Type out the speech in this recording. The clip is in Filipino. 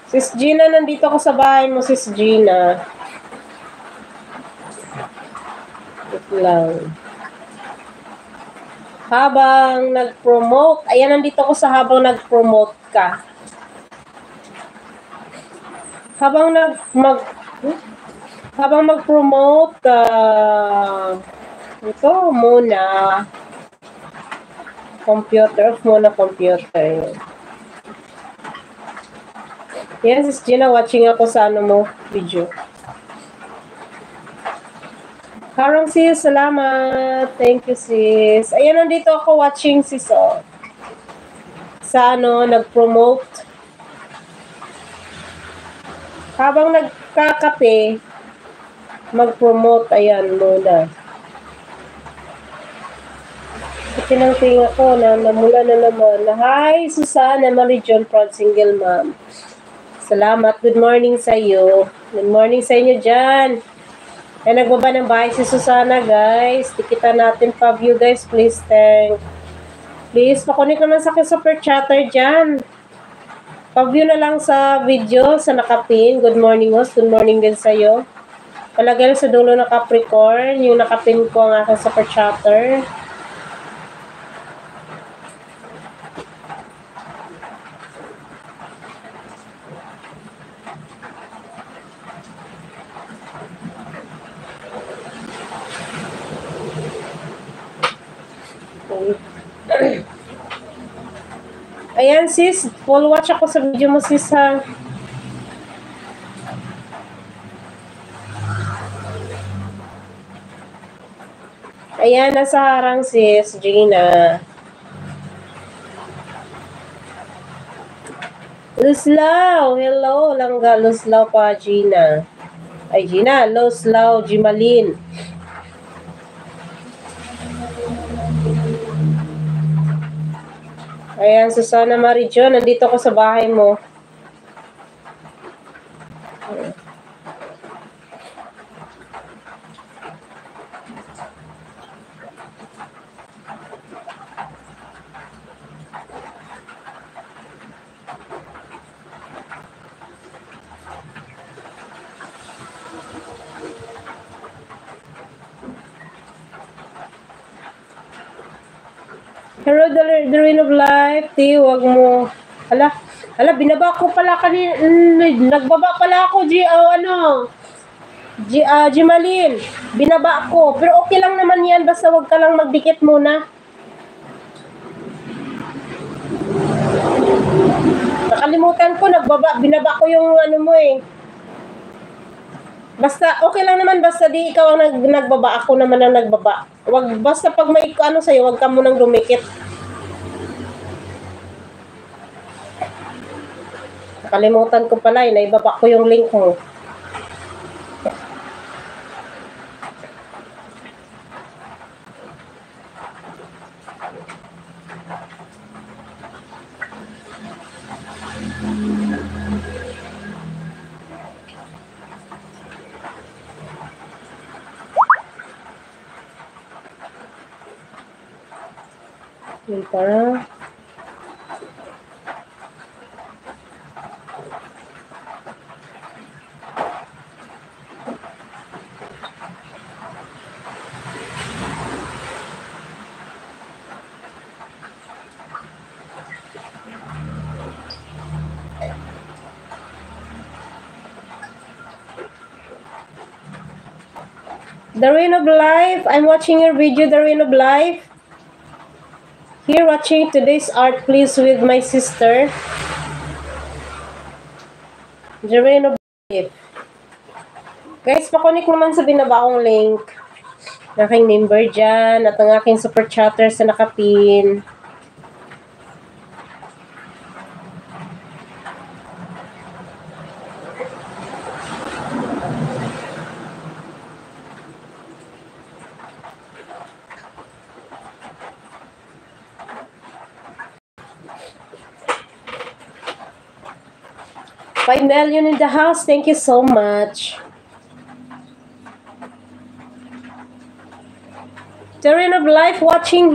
Sis Gina, nandito ako sa bahay mo, Sis Gina. Wait lang. Habang nag-promote, ayan, nandito ako sa habang nag-promote ka. Habang mag-promote, ito muna, computer, off muna computer. Yan, Sis Gina, watching ako sa ano mo, video. Harang sis, salamat. Thank you sis. Ayan, nandito ako watching sis, oh. Sa ano, nag-promote. Habang nagkakape, mag-promote, ayan muna. Tinangting ako na namula na naman. Hi, Susana Marijon, proud single mom. Salamat. Good morning sa iyo. Good morning sa inyo dyan. Ay, nagbaba ng bahay si Susana, guys. Tikita natin pa-view, guys. Please, please, pakunik naman sa akin super chatter dyan. Pa-view na lang sa video, sa nakapin. Good morning, host. Good morning din sa iyo. Palagay sa dulo na Capricorn, yung nakapin ko ang aking super chatter. Ayan sis, full watch ako sa video mo sis ha. Ayan, nasa harang sis, Gina. Luslaw, hello, langga Luslaw pa Gina. Ay Gina, Luslaw, Jimalin. Ayan, Susana Marijon, nandito ako sa bahay mo. Hello, the Rain of Life. Wag mo. Hala, binaba ko pala kanina. Nagbaba pala ako, Jimalin. Binaba ko. Pero okay lang naman yan. Basta wag ka lang magdikit muna. Nakalimutan ko, binaba ko yung ano mo eh. Basta, okay lang naman. Basta di ikaw ang nagbaba. Ako naman ang nagbaba. Basta pag may ano sa'yo, wag ka munang dumikit. Nakalimutan ko pala eh. Naibaba ko yung link mo. Yun para. The Rain of Life. I'm watching your video, The Rain of Life. Here watching today's art, please, with my sister. The Rain of Life. Guys, pakunik naman sa binaba kong link. Ang aking number dyan at ang aking super chatter sa nakapin. $5 million in the house. Thank you so much. The Rain of Life watching